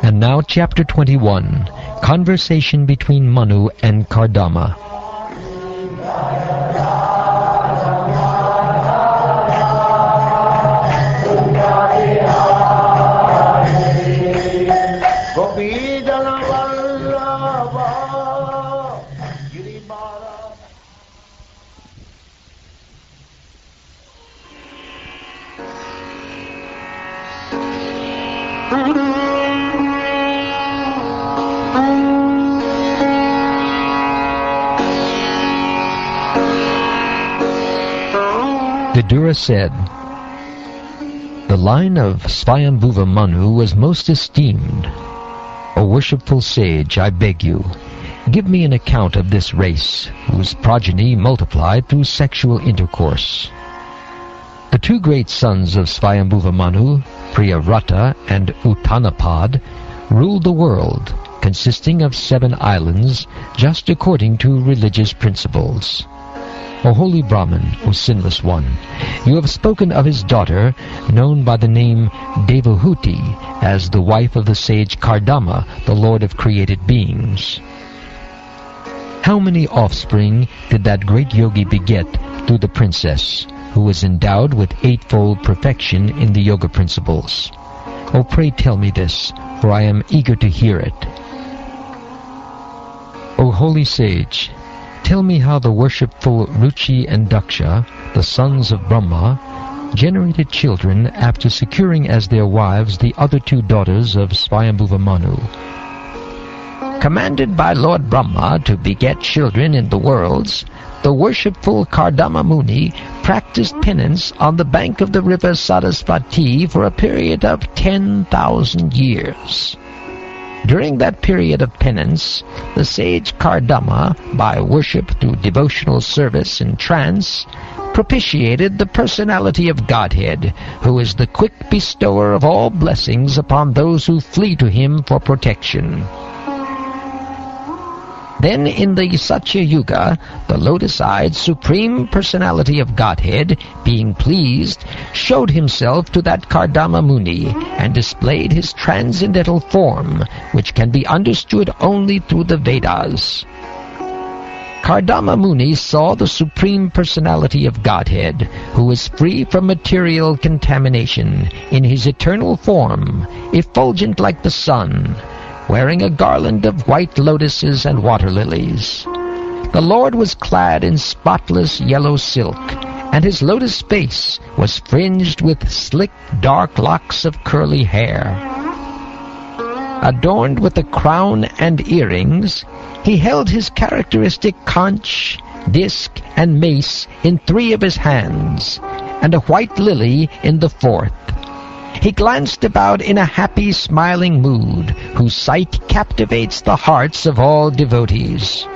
And now chapter 21, Conversation between Manu and Kardama. Vidura said, "The line of Svayambhuva Manu was most esteemed. O worshipful sage, I beg you, give me an account of this race, whose progeny multiplied through sexual intercourse." The two great sons of Svayambhuva Manu, Priyavrata and Uttanapad, ruled the world, consisting of 7 islands, just according to religious principles. O holy Brahman, O sinless one, you have spoken of his daughter, known by the name Devahuti, as the wife of the sage Kardama, the lord of created beings. How many offspring did that great yogi beget through the princess, who was endowed with 8-fold perfection in the yoga principles? Oh, pray tell me this, for I am eager to hear it. O holy sage, tell me how the worshipful Ruchi and Daksha, the sons of Brahma, generated children after securing as their wives the other 2 daughters of Svayambhuva Manu. Commanded by Lord Brahma to beget children in the worlds, the worshipful Kardama Muni practiced penance on the bank of the river Sarasvati for a period of 10,000 years. During that period of penance, the sage Kardama, by worship through devotional service and trance, propitiated the personality of Godhead, who is the quick bestower of all blessings upon those who flee to him for protection. Then in the Satya Yuga, the lotus-eyed Supreme Personality of Godhead, being pleased, showed himself to that Kardama Muni and displayed his transcendental form, which can be understood only through the Vedas. Kardama Muni saw the Supreme Personality of Godhead, who is free from material contamination, in his eternal form, effulgent like the sun, wearing a garland of white lotuses and water lilies. The Lord was clad in spotless yellow silk, and his lotus face was fringed with slick, dark locks of curly hair. Adorned with a crown and earrings, he held his characteristic conch, disc, and mace in 3 of his hands, and a white lily in the 4th. He glanced about in a happy, smiling mood, whose sight captivates the hearts of all devotees.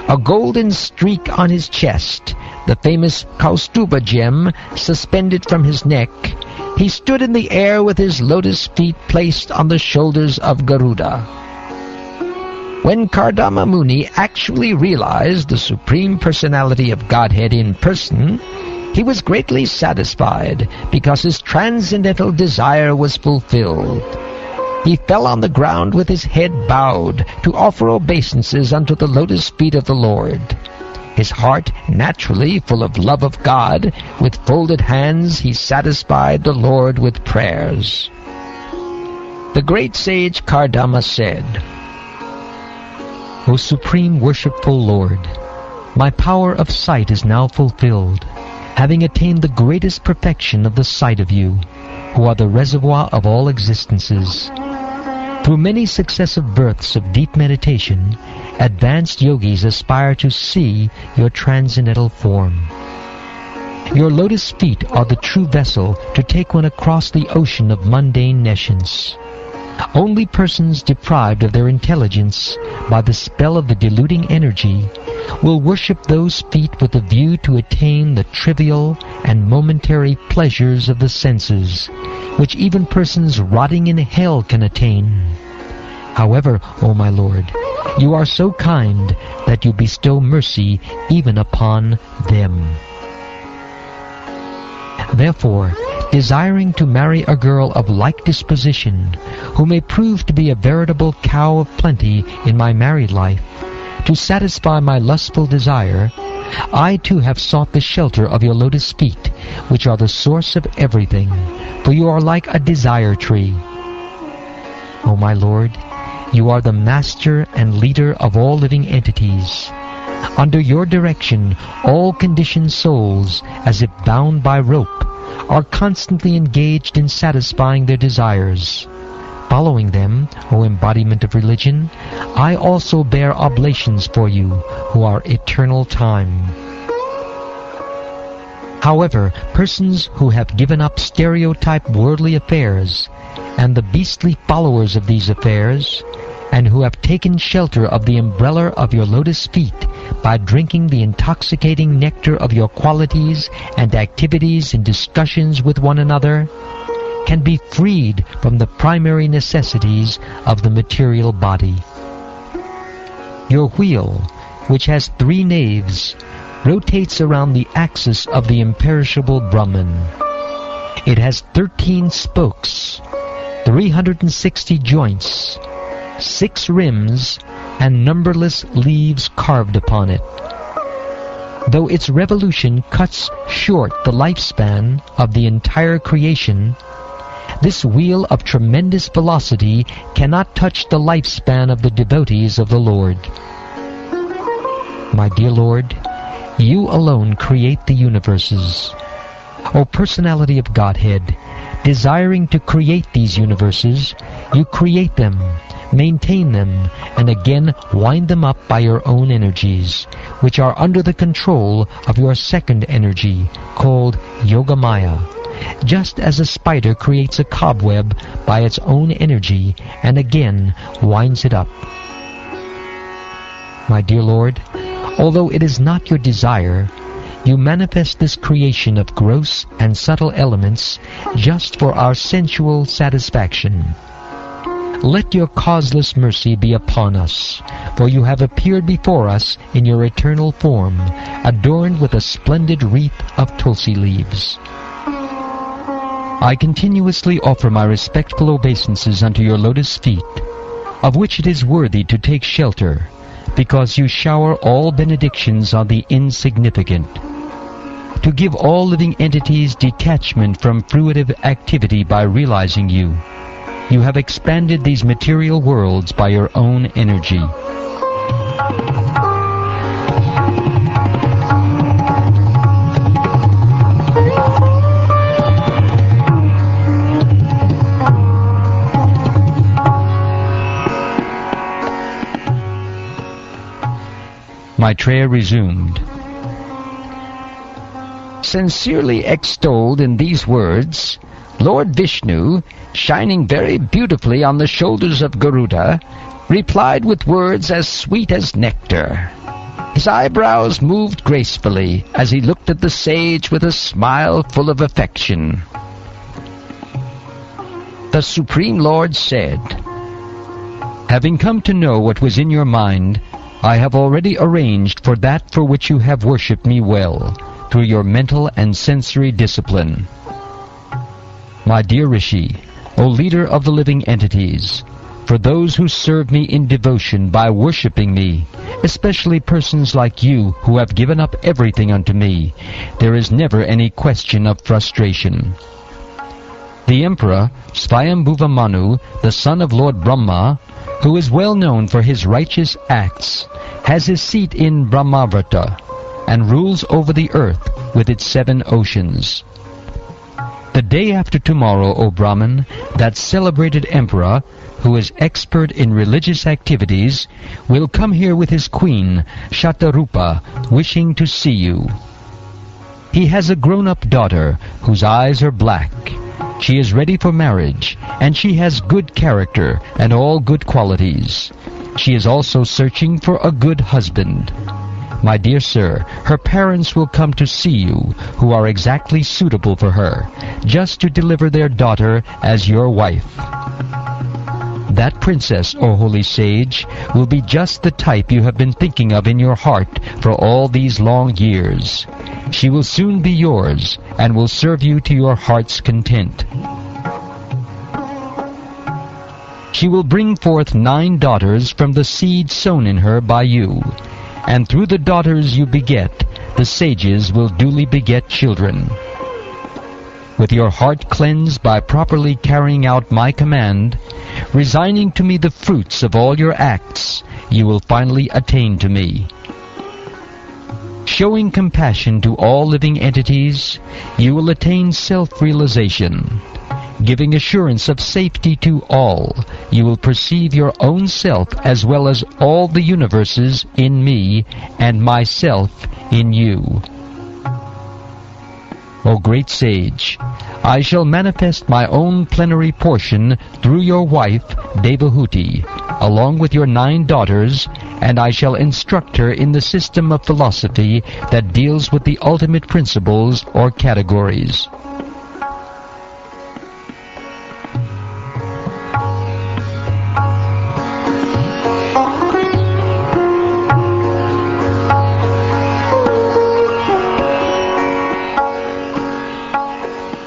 A golden streak on his chest, the famous Kaustuba gem suspended from his neck, he stood in the air with his lotus feet placed on the shoulders of Garuda. When Kardama Muni actually realized the Supreme Personality of Godhead in person, he was greatly satisfied, because his transcendental desire was fulfilled. He fell on the ground with his head bowed to offer obeisances unto the lotus feet of the Lord. His heart, naturally full of love of God, with folded hands he satisfied the Lord with prayers. The great sage Kardama said, "O supreme worshipful Lord, my power of sight is now fulfilled, having attained the greatest perfection of the sight of you, who are the reservoir of all existences. Through many successive births of deep meditation, advanced yogis aspire to see your transcendental form. Your lotus feet are the true vessel to take one across the ocean of mundane nescience. Only persons deprived of their intelligence by the spell of the deluding energy will worship those feet with a view to attain the trivial and momentary pleasures of the senses, which even persons rotting in hell can attain. However, O my Lord, you are so kind that you bestow mercy even upon them. Therefore, desiring to marry a girl of like disposition, who may prove to be a veritable cow of plenty in my married life, to satisfy my lustful desire, I too have sought the shelter of your lotus feet, which are the source of everything, for you are like a desire tree. O my Lord, you are the master and leader of all living entities. Under your direction, all conditioned souls, as if bound by rope, are constantly engaged in satisfying their desires. Following them, O embodiment of religion, I also bear oblations for you, who are eternal time. However, persons who have given up stereotyped worldly affairs, and the beastly followers of these affairs, and who have taken shelter of the umbrella of your lotus feet by drinking the intoxicating nectar of your qualities and activities in discussions with one another, can be freed from the primary necessities of the material body. Your wheel, which has 3 naves, rotates around the axis of the imperishable Brahman. It has 13 spokes, 360 joints, 6 rims, and numberless leaves carved upon it. Though its revolution cuts short the lifespan of the entire creation, this wheel of tremendous velocity cannot touch the lifespan of the devotees of the Lord. My dear Lord, you alone create the universes. O Personality of Godhead, desiring to create these universes, you create them, maintain them, and again wind them up by your own energies, which are under the control of your second energy, called Yogamaya, just as a spider creates a cobweb by its own energy and again winds it up. My dear Lord, although it is not your desire, you manifest this creation of gross and subtle elements just for our sensual satisfaction. Let your causeless mercy be upon us, for you have appeared before us in your eternal form, adorned with a splendid wreath of tulsi leaves. I continuously offer my respectful obeisances unto your lotus feet, of which it is worthy to take shelter, because you shower all benedictions on the insignificant, to give all living entities detachment from fruitive activity by realizing you. You have expanded these material worlds by your own energy. Maitreya resumed. Sincerely extolled in these words, Lord Vishnu, shining very beautifully on the shoulders of Garuda, replied with words as sweet as nectar. His eyebrows moved gracefully as he looked at the sage with a smile full of affection. The Supreme Lord said, Having come to know what was in your mind, I have already arranged for that for which you have worshipped me well, through your mental and sensory discipline. My dear Rishi, O leader of the living entities, for those who serve me in devotion by worshipping me, especially persons like you who have given up everything unto me, there is never any question of frustration. The Emperor, Svayambhuva Manu, the son of Lord Brahma, who is well known for his righteous acts, has his seat in Brahmavrata, and rules over the earth with its 7 oceans. The day after tomorrow, O Brahman, that celebrated emperor, who is expert in religious activities, will come here with his queen, Shatarupa, wishing to see you. He has a grown-up daughter whose eyes are black, She is ready for marriage, and she has good character and all good qualities. She is also searching for a good husband. My dear sir, her parents will come to see you, who are exactly suitable for her, just to deliver their daughter as your wife. That princess, O holy sage, will be just the type you have been thinking of in your heart for all these long years. She will soon be yours, and will serve you to your heart's content. She will bring forth 9 daughters from the seed sown in her by you, and through the daughters you beget, the sages will duly beget children. With your heart cleansed by properly carrying out my command, resigning to me the fruits of all your acts, you will finally attain to me. Showing compassion to all living entities, you will attain self-realization. Giving assurance of safety to all, you will perceive your own self as well as all the universes in me and myself in you. O great sage, I shall manifest my own plenary portion through your wife, Devahuti, along with your 9 daughters, and I shall instruct her in the system of philosophy that deals with the ultimate principles or categories.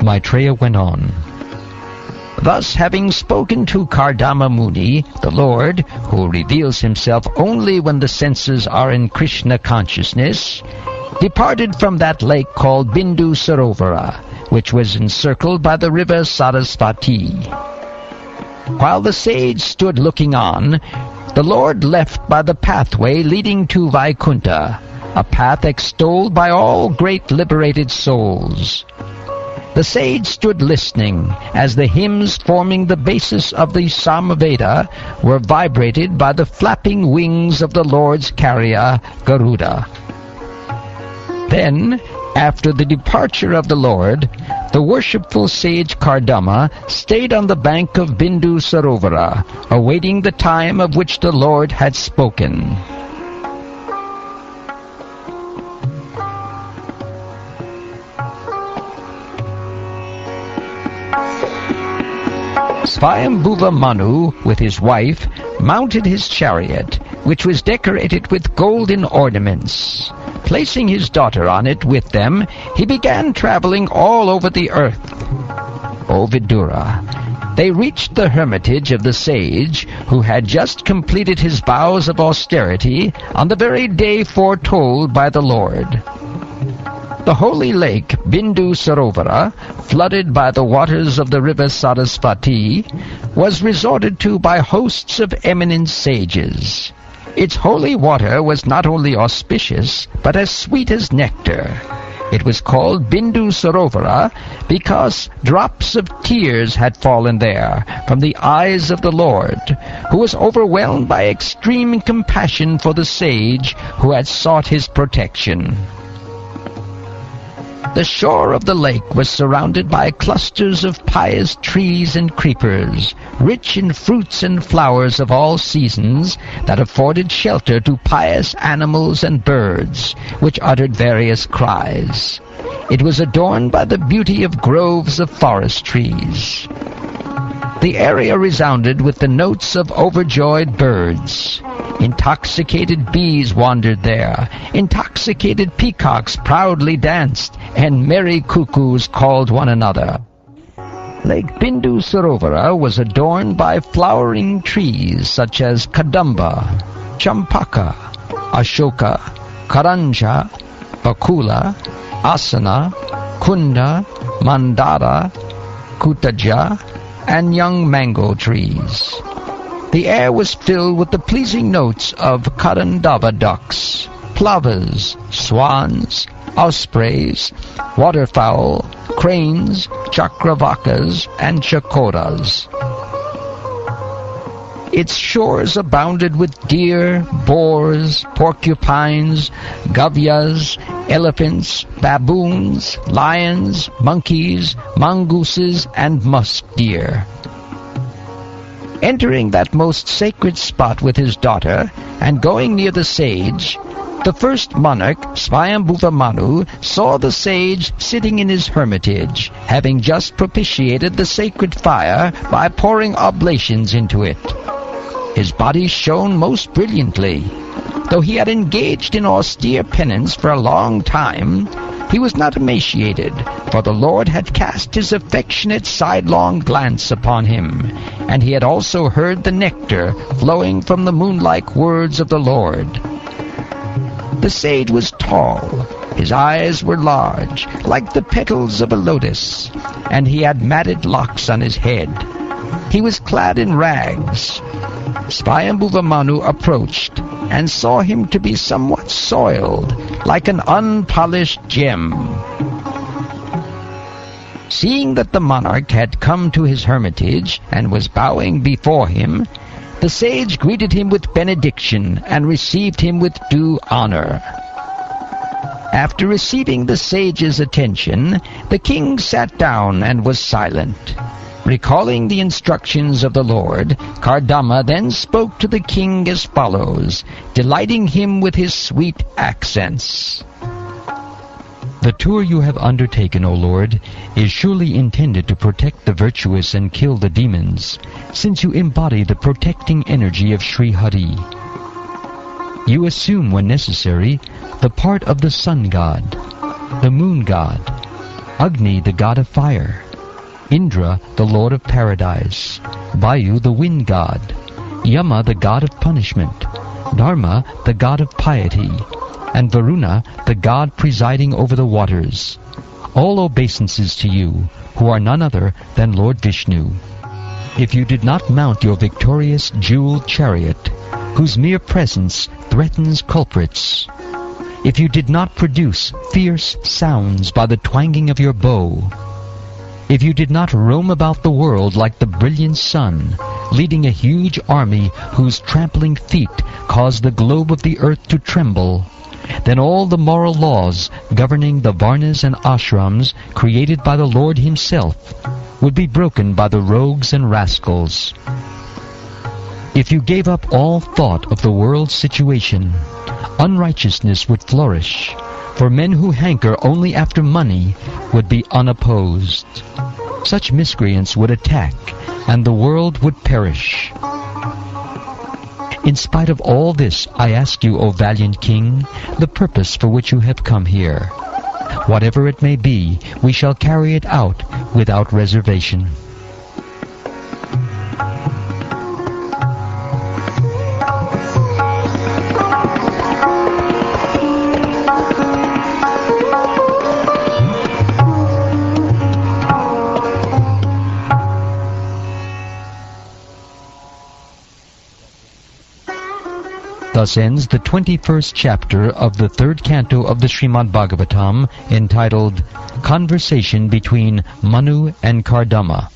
Maitreya went on. Thus, having spoken to Kardama Muni, the Lord, who reveals himself only when the senses are in Krishna consciousness, departed from that lake called Bindu Sarovara, which was encircled by the river Sarasvati. While the sage stood looking on, the Lord left by the pathway leading to Vaikunta, a path extolled by all great liberated souls. The sage stood listening as the hymns forming the basis of the Samaveda were vibrated by the flapping wings of the Lord's carrier, Garuda. Then, after the departure of the Lord, the worshipful sage Kardama stayed on the bank of Bindu Sarovara, awaiting the time of which the Lord had spoken. Swayambhuva Manu, with his wife, mounted his chariot, which was decorated with golden ornaments. Placing his daughter on it with them, he began traveling all over the earth. O Vidura, they reached the hermitage of the sage, who had just completed his vows of austerity on the very day foretold by the Lord. The holy lake Bindu Sarovara, flooded by the waters of the river Sarasvati, was resorted to by hosts of eminent sages. Its holy water was not only auspicious, but as sweet as nectar. It was called Bindu Sarovara because drops of tears had fallen there from the eyes of the Lord, who was overwhelmed by extreme compassion for the sage who had sought his protection. The shore of the lake was surrounded by clusters of pious trees and creepers, rich in fruits and flowers of all seasons, that afforded shelter to pious animals and birds, which uttered various cries. It was adorned by the beauty of groves of forest trees. The area resounded with the notes of overjoyed birds. Intoxicated bees wandered there, intoxicated peacocks proudly danced, and merry cuckoos called one another. Lake Bindu Sarovara was adorned by flowering trees such as Kadamba, Champaka, Ashoka, Karanja, Bakula, Asana, Kunda, Mandara, Kutaja, and young mango trees. The air was filled with the pleasing notes of Karandava ducks, plovers, swans, ospreys, waterfowl, cranes, chakravakas, and chakoras. Its shores abounded with deer, boars, porcupines, gavyas, elephants, baboons, lions, monkeys, mongooses, and musk deer. Entering that most sacred spot with his daughter, and going near the sage, the first monarch, Swayambhuva Manu, saw the sage sitting in his hermitage, having just propitiated the sacred fire by pouring oblations into it. His body shone most brilliantly. Though he had engaged in austere penance for a long time, he was not emaciated, for the Lord had cast his affectionate sidelong glance upon him, and he had also heard the nectar flowing from the moon-like words of the Lord. The sage was tall, his eyes were large, like the petals of a lotus, and he had matted locks on his head. He was clad in rags. Swayambhuva Manu approached, and saw him to be somewhat soiled, like an unpolished gem. Seeing that the monarch had come to his hermitage, and was bowing before him, the sage greeted him with benediction, and received him with due honor. After receiving the sage's attention, the king sat down and was silent. Recalling the instructions of the Lord, Kardama then spoke to the king as follows, delighting him with his sweet accents. The tour you have undertaken, O Lord, is surely intended to protect the virtuous and kill the demons, since you embody the protecting energy of Sri Hari. You assume, when necessary, the part of the sun god, the moon god, Agni, the god of fire, Indra, the lord of paradise, Vayu, the wind god, Yama, the god of punishment, Dharma, the god of piety, and Varuna, the god presiding over the waters. All obeisances to you, who are none other than Lord Vishnu. If you did not mount your victorious jeweled chariot, whose mere presence threatens culprits, if you did not produce fierce sounds by the twanging of your bow, if you did not roam about the world like the brilliant sun, leading a huge army whose trampling feet cause the globe of the earth to tremble, then all the moral laws governing the varnas and ashrams created by the Lord himself would be broken by the rogues and rascals. If you gave up all thought of the world's situation, unrighteousness would flourish, for men who hanker only after money would be unopposed. Such miscreants would attack, and the world would perish. In spite of all this, I ask you, O valiant king, the purpose for which you have come here. Whatever it may be, we shall carry it out without reservation. Thus ends the 21st chapter of the 3rd canto of the Srimad Bhagavatam, entitled Conversation between Manu and Kardama.